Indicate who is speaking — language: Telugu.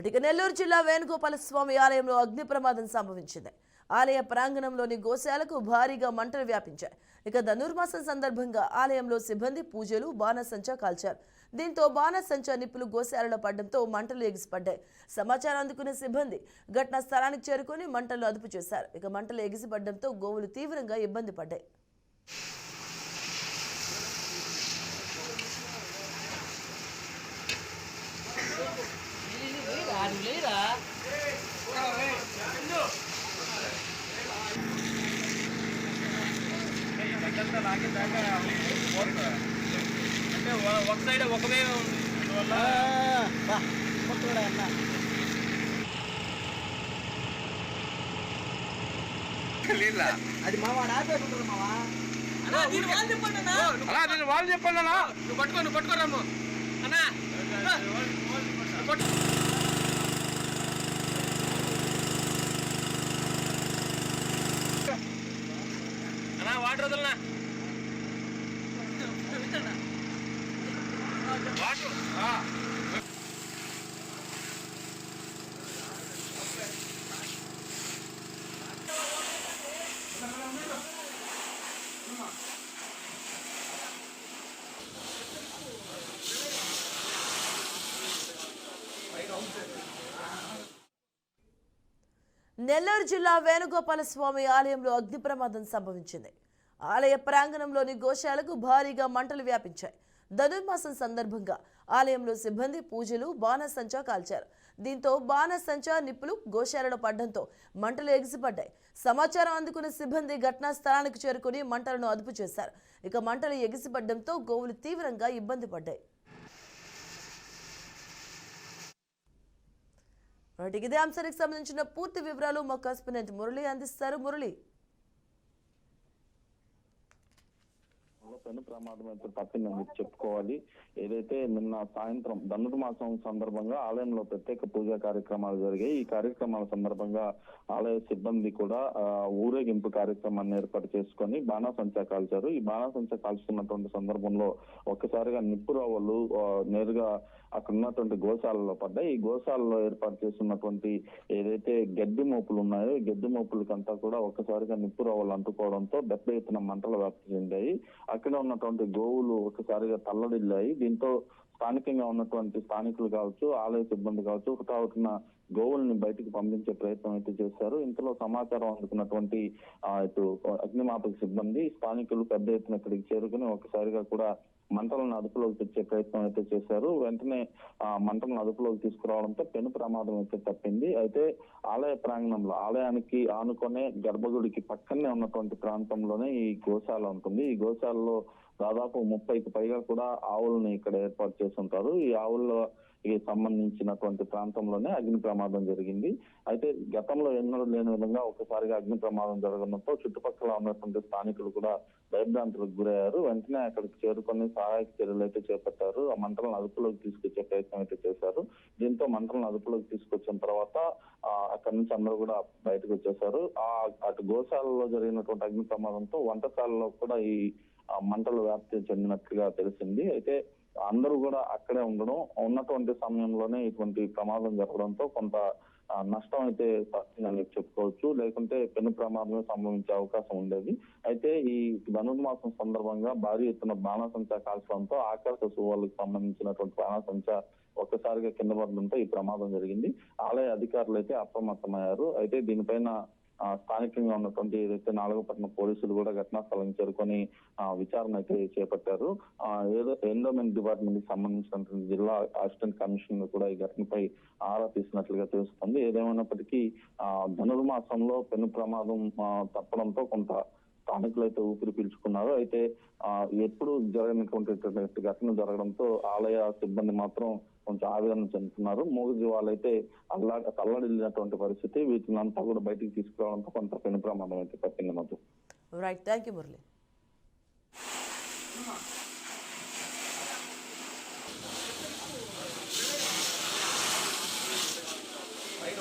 Speaker 1: ఇక నెల్లూరు జిల్లా వేణుగోపాల స్వామి ఆలయంలో అగ్ని ప్రమాదం సంభవించింది. ఆలయ ప్రాంగణంలోని గోశాలకు భారీగా మంటలు వ్యాపించాయి. ఇక ధనుర్మాసం సందర్భంగా ఆలయంలో సిబ్బంది పూజలు బాణసంచా కాల్చారు. దీంతో బాణసంచా నిప్పులు గోశాలలో పడడంతో మంటలు ఎగిసిపడ్డాయి. సమాచారం అందుకున్న సిబ్బంది ఘటనా స్థలానికి చేరుకుని మంటలను అదుపు చేశారు. ఇక మంటలు ఎగిసిపడడంతో గోవులు తీవ్రంగా ఇబ్బంది పడ్డాయి.
Speaker 2: అంటే ఒక సైడ్ ఒకవే ఉంది.
Speaker 3: అది మావా ఆపేసుకుంటారు మావా.
Speaker 2: దీని వాళ్ళు చెప్పండి అన్నా. నువ్వు పట్టుకోరాము అన్నా. అన్నా వాటర్ వదలనా.
Speaker 1: నెల్లూరు జిల్లా వేణుగోపాల స్వామి ఆలయంలో అగ్ని ప్రమాదం సంభవించింది. ఆలయ ప్రాంగణంలోని గోశాలకు భారీగా మంటలు వ్యాపించాయి. ధనుర్మాసం సందర్భంగా ఆలయంలో సిబ్బంది పూజలు బాణసంచా కాల్చారు. దీంతో బాణసంచా నిప్పులు గోశాలలో పడడంతో మంటలు ఎగిసిపడ్డాయి. సమాచారం అందుకున్న సిబ్బంది ఘటనా స్థలానికి చేరుకుని మంటలను అదుపు చేశారు. ఇక మంటలు ఎగిసిపడడంతో గోవులు తీవ్రంగా ఇబ్బంది పడ్డాయి. ఇదే అంశానికి సంబంధించిన పూర్తి వివరాలు మా కరెస్పాండెంట్ మురళి అందిస్తారు. మురళి,
Speaker 4: పెను ప్రమాదం అయితే తప్పిందని చెప్పుకోవాలి. ఏదైతే నిన్న సాయంత్రం ధనుర్మాసం సందర్భంగా ఆలయంలో ప్రత్యేక పూజా కార్యక్రమాలు జరిగాయి. ఈ కార్యక్రమాల సందర్భంగా ఆలయ సిబ్బంది కూడా ఊరేగింపు కార్యక్రమాన్ని ఏర్పాటు చేసుకొని బాణాసంచా కాల్చారు. ఈ బాణాసంచా కాల్చుతున్నటువంటి సందర్భంలో ఒక్కసారిగా నిప్పురవ్వలు నేరుగా అక్కడ ఉన్నటువంటి గోశాలలో పడ్డాయి. ఈ గోశాలలో ఏర్పాటు చేస్తున్నటువంటి ఏదైతే గడ్డి మోపులు ఉన్నాయో ఈ గడ్డి మోపులకంతా కూడా ఒక్కసారిగా నిప్పురవ్వలు అంటుకోవడంతో పెద్ద ఎత్తున మంటలు వ్యాప్తి చెందాయి. అక్కడ ఉన్నటువంటి గోవులు ఒకసారిగా తల్లడిల్లాయి. దీంతో స్థానికంగా ఉన్నటువంటి స్థానికులు కావచ్చు, ఆలయ సిబ్బంది కావచ్చు, హుటాహుటిన గోవుల్ని బయటకు పంపించే ప్రయత్నం అయితే చేశారు. ఇంతలో సమాచారం అందుకున్నటువంటి ఇటు అగ్నిమాపక సిబ్బంది స్థానికులు పెద్ద ఎత్తున ఇక్కడికి చేరుకుని ఒకసారిగా కూడా మంటలను అదుపులోకి తెచ్చే ప్రయత్నం అయితే చేశారు. వెంటనే మంటలను అదుపులోకి తీసుకురావడంతో పెను ప్రమాదం అయితే తప్పింది. అయితే ఆలయ ప్రాంగణంలో ఆలయానికి ఆనుకునే గర్భగుడికి పక్కనే ఉన్నటువంటి ప్రాంతంలోనే ఈ గోశాల ఉంటుంది. ఈ గోశాలలో దాదాపు 30కి పైగా కూడా ఆవులను ఇక్కడ ఏర్పాటు చేసి ఉంటారు. ఈ ఆవుల్లో సంబంధించినటువంటి ప్రాంతంలోనే అగ్ని ప్రమాదం జరిగింది. అయితే గతంలో ఎన్నడూ లేని విధంగా ఒకసారిగా అగ్ని ప్రమాదం జరగడంతో చుట్టుపక్కల ఉన్నటువంటి స్థానికులు కూడా భయభ్రాంతులకు గురయ్యారు. వెంటనే అక్కడికి చేరుకొని సహాయక చర్యలు అయితే చేపట్టారు. ఆ మంటలను అదుపులోకి తీసుకొచ్చే ప్రయత్నం అయితే చేశారు. దీంతో మంటలను అదుపులోకి తీసుకొచ్చిన తర్వాత అక్కడి నుంచి అందరూ కూడా బయటకు వచ్చేశారు. అటు గోశాలలో జరిగినటువంటి అగ్ని ప్రమాదంతో వంటశాలలో కూడా ఈ మంటలు వ్యాప్తి చెందినట్లుగా తెలిసింది. అయితే అందరూ కూడా అక్కడే ఉండడం, ఉన్నటువంటి సమయంలోనే ఇటువంటి ప్రమాదం జరగడంతో కొంత నష్టం అయితే తప్పిందని చెప్పుకోవచ్చు. లేకుంటే పెను ప్రమాదమే సంభవించే అవకాశం ఉండేది. అయితే ఈ ధనుర్మాసం సందర్భంగా భారీ ఎత్తున బాణసంచా కాల్చడంతో ఆకాశ శువాలకు సంబంధించినటువంటి బాణసంచా ఒక్కసారిగా కింద పడడంతో ఈ ప్రమాదం జరిగింది. ఆలయ అధికారులు అయితే అప్రమత్తమయ్యారు. అయితే దీనిపైన స్థానికంగా ఉన్నటువంటి ఏదైతే నాలుగుపట్నం పోలీసులు కూడా ఘటనా స్థలం చేరుకొని విచారణ అయితే చేపట్టారు. ఎండోమెంట్ డిపార్ట్మెంట్ కి సంబంధించినటువంటి జిల్లా అసిస్టెంట్ కమిషనర్ కూడా ఈ ఘటనపై ఆరా తీసినట్లుగా తెలుస్తుంది. ఏదేమైనప్పటికీ ధనుర్మాసంలో పెను ప్రమాదం తప్పడంతో కొంత స్థానికులు అయితే ఊపిరి పీల్చుకున్నారు. అయితే ఎప్పుడు జరిగినటువంటి ఘటన జరగడంతో ఆలయ సిబ్బంది మాత్రం కొంచెం ఆవేదన చెందుతున్నారు. మూగజీవాలైతే తల్లడిల్లినటువంటి పరిస్థితి. వీటిని అంతా కూడా బయటికి తీసుకురావడంతో కొంత పెను ప్రమాదం అయితే తప్పింది. మాకు
Speaker 1: right, thank you Murali.
Speaker 3: Right,